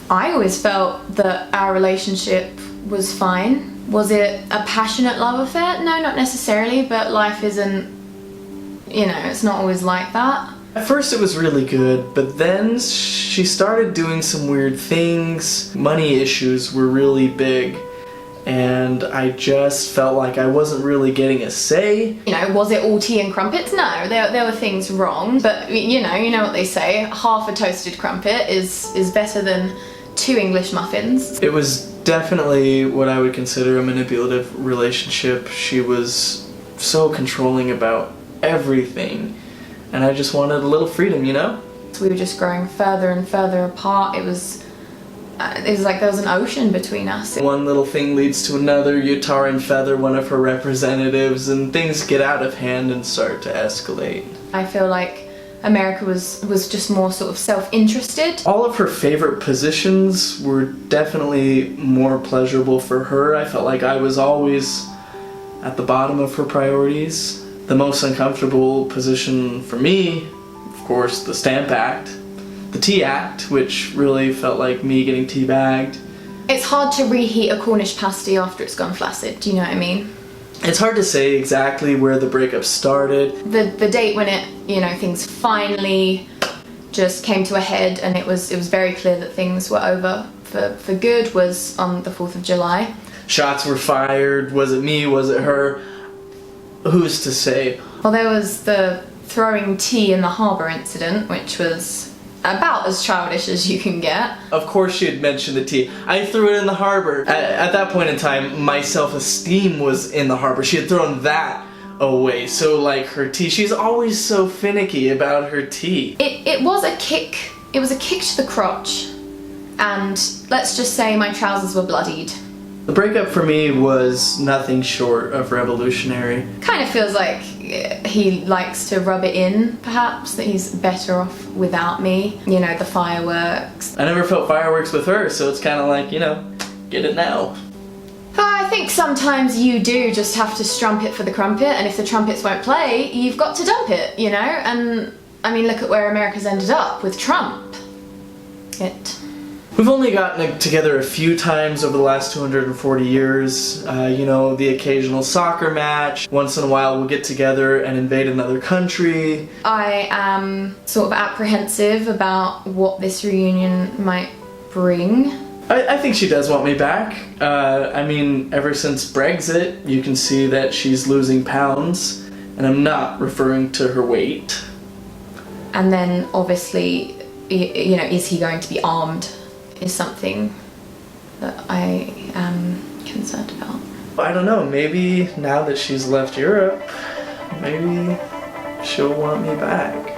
I always felt that our relationship was fine. Was it a passionate love affair? No, not necessarily, but life isn't, it's not always like that. At first it was really good, but then she started doing some weird things. Money issues were really big, and I just felt like I wasn't really getting a say. Was it all tea and crumpets? No, there were things wrong, but you know what they say, half a toasted crumpet is better than 2 English muffins. It was definitely what I would consider a manipulative relationship. She was so controlling about everything, and I just wanted a little freedom, So we were just growing further and further apart. It was like there was an ocean between us. One little thing leads to another. You tar and feather one of her representatives, and things get out of hand and start to escalate. I feel like America was just more sort of self-interested. All of her favorite positions were definitely more pleasurable for her. I felt like I was always at the bottom of her priorities. The most uncomfortable position for me, of course, the Stamp Act. The Tea Act, which really felt like me getting teabagged. It's hard to reheat a Cornish pasty after it's gone flaccid, do you know what I mean? It's hard to say exactly where the breakup started. The date when it, things finally just came to a head and it was very clear that things were over for good was on the 4th of July. Shots were fired. Was it me? Was it her? Who's to say? Well, there was the throwing tea in the harbour incident, which was about as childish as you can get. Of course she had mentioned the tea. I threw it in the harbor. At that point in time, my self-esteem was in the harbor. She had thrown that away. So like her tea, she's always so finicky about her tea. It was a kick. It was a kick to the crotch. And let's just say my trousers were bloodied. The breakup for me was nothing short of revolutionary. Kind of feels like he likes to rub it in, perhaps, that he's better off without me. The fireworks. I never felt fireworks with her, so it's kind of like, get it now. I think sometimes you do just have to strumpet for the crumpet, and if the trumpets won't play, you've got to dump it, And, I mean, look at where America's ended up with Trump. We've only gotten together a few times over the last 240 years. The occasional soccer match. Once in a while we'll get together and invade another country. I am sort of apprehensive about what this reunion might bring. I think she does want me back. Ever since Brexit, you can see that she's losing pounds, and I'm not referring to her weight. And then, obviously, is he going to be armed? Is something that I am concerned about. I don't know, maybe now that she's left Europe, maybe she'll want me back.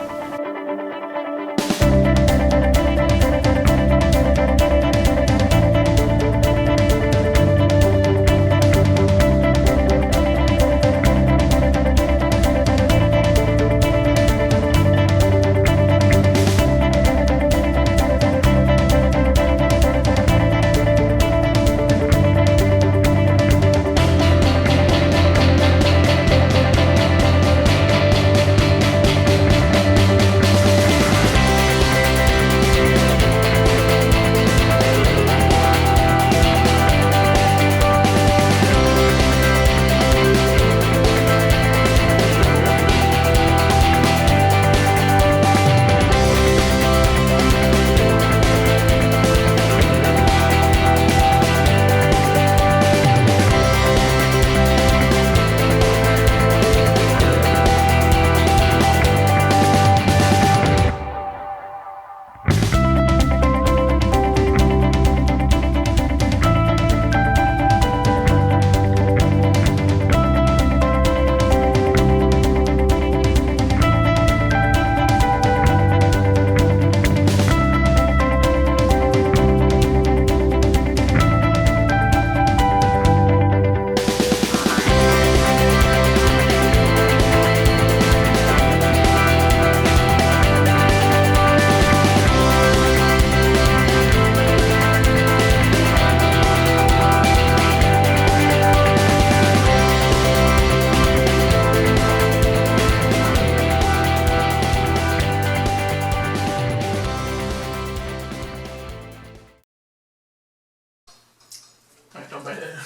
I've done my hair.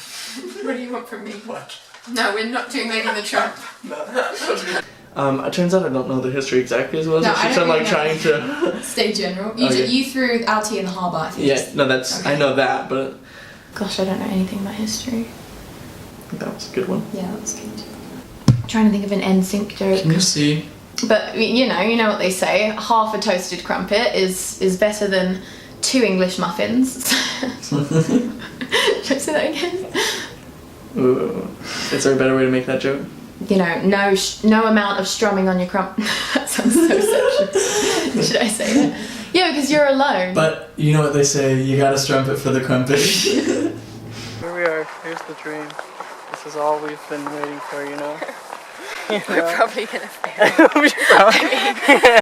What do you want from me? What? No, we're not doing Lady and the Tramp. It turns out I don't know the history exactly as well as No, I I should. don't I'm like really trying to. Stay general. Okay. You threw LT in the harbour, I think. Yeah, no, that's Okay. I know that, but Gosh, I don't know anything about history. I think that was a good one. Yeah, that's good. I'm trying to think of an NSYNC joke. Can you see? But you know what they say. Half a toasted crumpet is better than 2 English muffins. Should I say that again? Ooh. Is there a better way to make that joke? You know, no amount of strumming on your crump. That sounds so sexual. Should I say that? Yeah, because you're alone. But you know what they say, you gotta strumpet for the crumpet. Here we are, here's the dream. This is all we've been waiting for, you know? We're probably gonna fail.